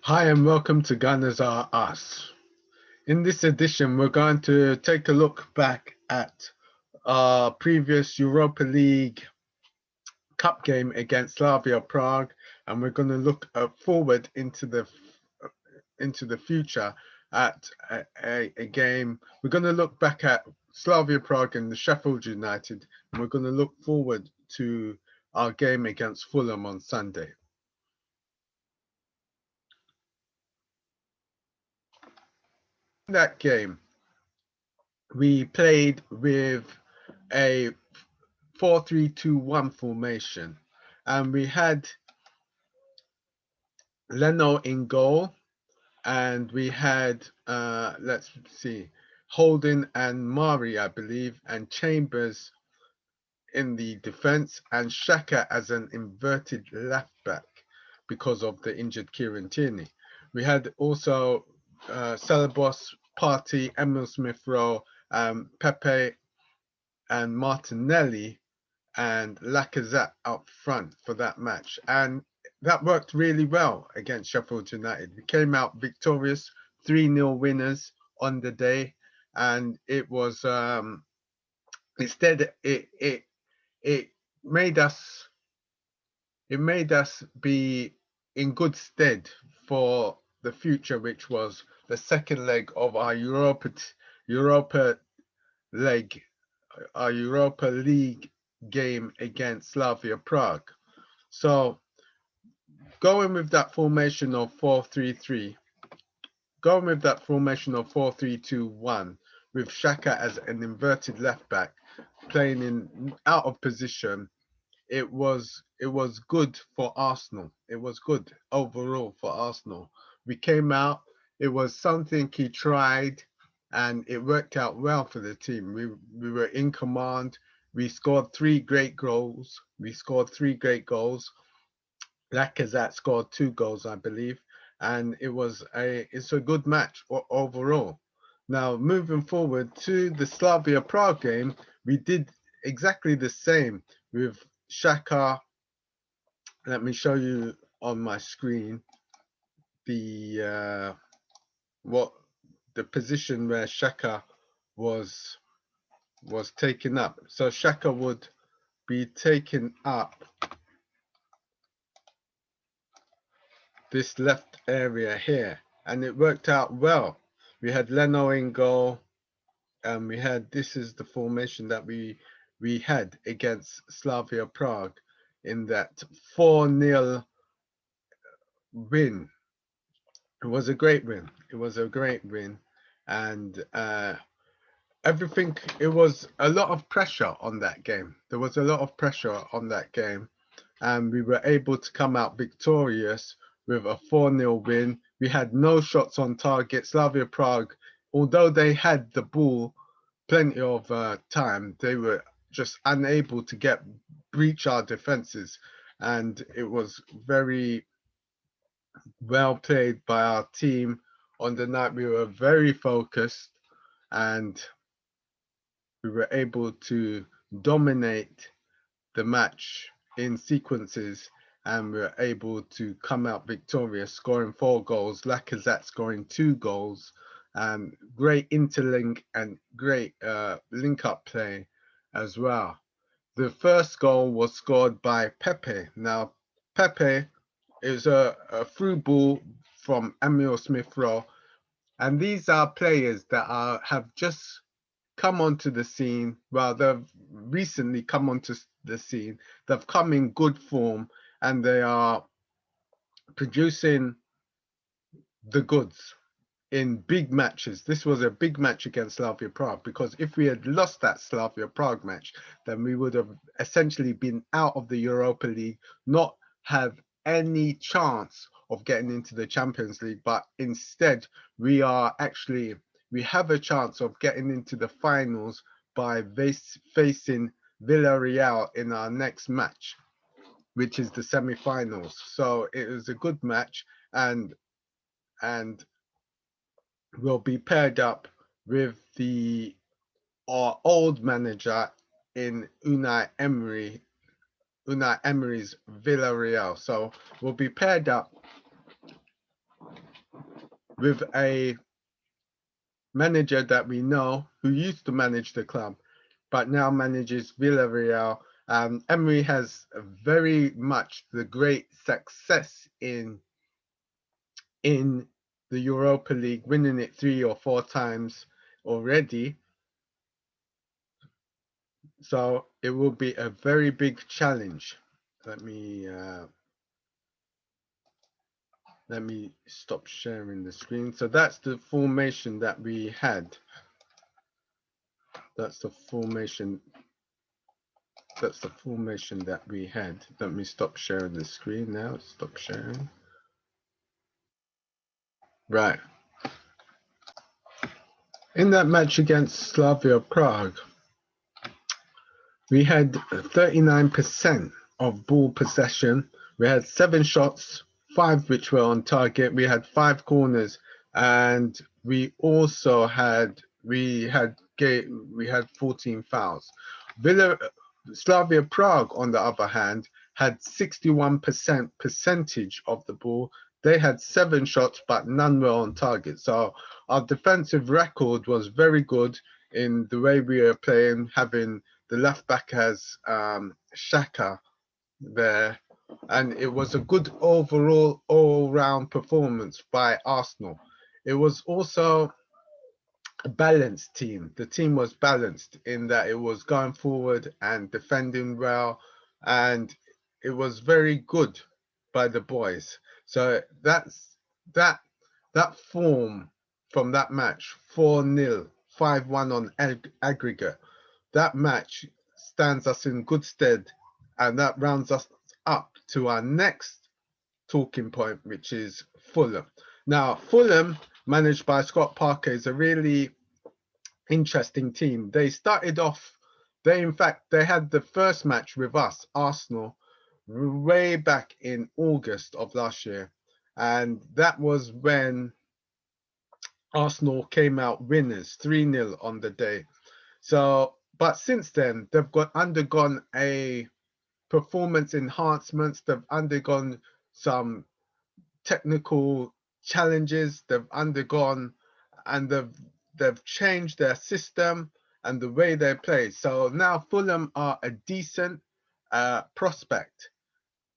Hi and welcome to Gunners Are Us. In this edition, we're going to take a look back at our previous Europa League Cup game against Slavia Prague, and we're going to look forward into the future at a game. We're going to look back at Slavia Prague and the Sheffield United, and we're going to look forward to our game against Fulham on Sunday. In that game, we played with a 4-3-2-1 formation, and we had Leno in goal, and we had let's see, Holding and Mari, I believe, and Chambers in the defense, and Xhaka as an inverted left back because of the injured Kieran Tierney. We had also Celebos, Partey, Emil Smith-Rowe, Pepe and Martinelli and Lacazette up front for that match. And that worked really well against Sheffield United. We came out victorious, 3-0 winners on the day. And it was instead it made us be in good stead for the future, which was the second leg of our Europa leg, our Europa League game against Slavia Prague. So going with that formation of 4-3-3, going with that formation of 4-3-2-1 with Xhaka as an inverted left back, playing in out of position, it was good for Arsenal. It was good overall for Arsenal. We came out, it was something he tried, and it worked out well for the team. We were in command. We scored three great goals. Lacazette scored 2 goals, I believe, and it's a good match overall. Now, moving forward to the Slavia Prague game, we did exactly the same with Xhaka. Let me show you on my screen the position where Xhaka was taken up. So Xhaka would be taken up this left area here, and it worked out well. We had Leno in goal, and this is the formation that we had against Slavia Prague in that 4-0 win. It was a great win. And everything. It was a lot of pressure on that game. There was a lot of pressure on that game, and we were able to come out victorious with a 4-0 win. We had no shots on target. Slavia Prague, although they had the ball plenty of time, they were just unable to breach our defenses, and it was very well played by our team on the night. We were very focused, and we were able to dominate the match in sequences, and we were able to come out victorious, scoring 4 goals, Lacazette scoring 2 goals, great interlink and great link-up play as well. The first goal was scored by Pepe. Now, Pepe is a through ball from Emil Smith-Rowe, and these are players that have just come onto the scene. Well, they've recently come onto the scene. They've come in good form, and they are producing the goods in big matches. This was a big match against Slavia Prague, because if we had lost that Slavia Prague match, then we would have essentially been out of the Europa League, not have any chance of getting into the Champions League. But instead, we have a chance of getting into the finals by facing Villarreal in our next match, which is the semi-finals. So it was a good match, and will be paired up with our old manager in Unai Emery's Villarreal. So we'll be paired up with a manager that we know who used to manage the club, but now manages Villarreal. Emery has very much the great success in the Europa League, winning it 3 or 4 times already. So it will be a very big challenge. Let me stop sharing the screen. So that's the formation that we had. That's the formation. That's the formation that we had. Let me stop sharing the screen now. Stop sharing. Right. In that match against Slavia Prague, we had 39% of ball possession. We had 7 shots, 5 which were on target. We had 5 corners, and we also had 14 fouls. Slavia Prague, on the other hand, had 61% percentage of the ball. They had 7 shots, but none were on target. So our defensive record was very good in the way we were playing, having the left back as Xhaka there. And it was a good overall all-round performance by Arsenal. It was also a balanced team. The team was balanced in that it was going forward and defending well, and it was very good by the boys. So that form from that match, 4-0, 5-1 on aggregate. That match stands us in good stead, and that rounds us up to our next talking point, which is Fulham. Now, Fulham, managed by Scott Parker, is a really interesting team. They started off, they had the first match with us, Arsenal, way back in August of last year. And that was when Arsenal came out winners, 3-0 on the day. So, but since then, they've undergone a performance enhancements. They've undergone some technical challenges. They've undergone, and they've changed their system and the way they play. So now Fulham are a decent prospect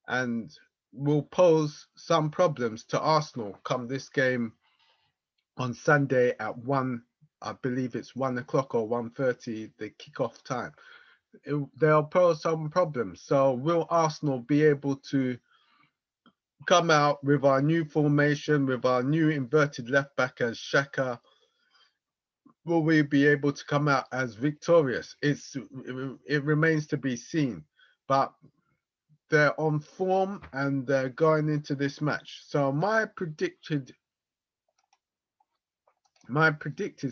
and will pose some problems to Arsenal come this game on Sunday at 1. I believe it's 1 o'clock or 1:30, the kickoff time. They'll pose some problems. So will Arsenal be able to come out with our new formation, with our new inverted left back as Xhaka? Will we be able to come out as victorious? It remains to be seen, but they're on form and they're going into this match. So my predicted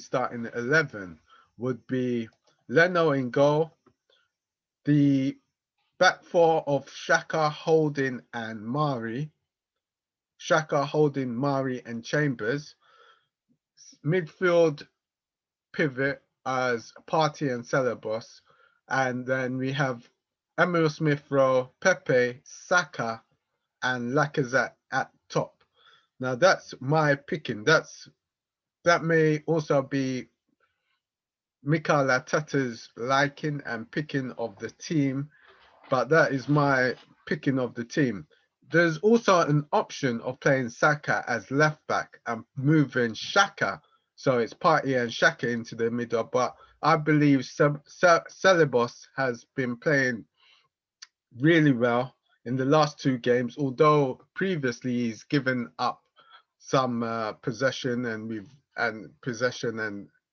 starting 11 would be Leno in goal, the back 4 of Xhaka, Holding and Mari. Xhaka, Holding, Mari and Chambers. Midfield pivot as Partey and Celebos. And then we have Emil Smith-Rowe, Pepe, Saka and Lacazette at top. Now that's my picking. That may also be Mikel Arteta's liking and picking of the team, but that is my picking of the team. There's also an option of playing Saka as left back and moving Xhaka, so it's Partey and Xhaka into the middle. But I believe Celebos has been playing really well in the last 2 games, although previously he's given up some possession and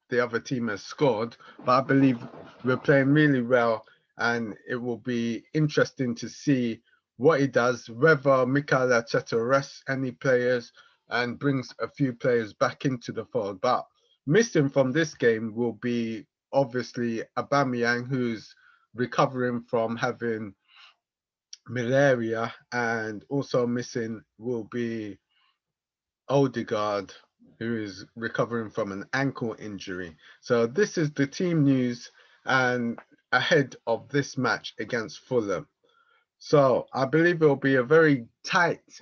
the other team has scored. But I believe we're playing really well, and it will be interesting to see what he does, whether Mikel Arteta rests any players and brings a few players back into the fold. But missing from this game will be obviously Aubameyang, who's recovering from having malaria, and also missing will be Odegaard, who is recovering from an ankle injury. So this is the team news and ahead of this match against Fulham. So I believe it will be a very tight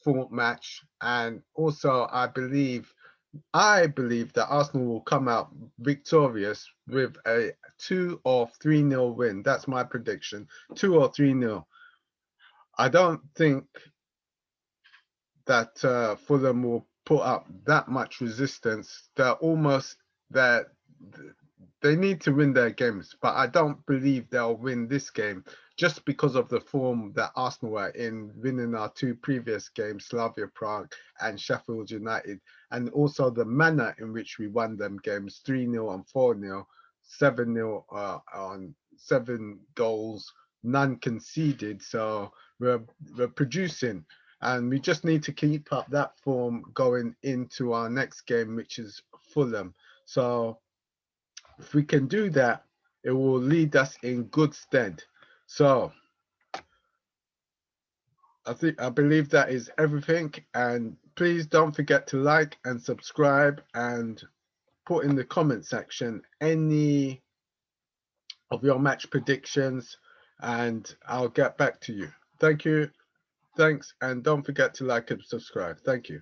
full match, and also I believe that Arsenal will come out victorious with a 2 or 3-0 win. That's my prediction. 2 or 3-0. I don't think that Fulham will put up that much resistance. That they need to win their games, but I don't believe they'll win this game just because of the form that Arsenal are in, winning our 2 previous games, Slavia Prague and Sheffield United, and also the manner in which we won them games, 3-0 and 4-0, 7-0 on 7 goals, none conceded. So we're producing, and we just need to keep up that form going into our next game, which is Fulham. So if we can do that, it will lead us in good stead. So I believe that is everything. And please don't forget to like and subscribe, and put in the comment section any of your match predictions, and I'll get back to you. Thank you. Thanks. And don't forget to like and subscribe. Thank you.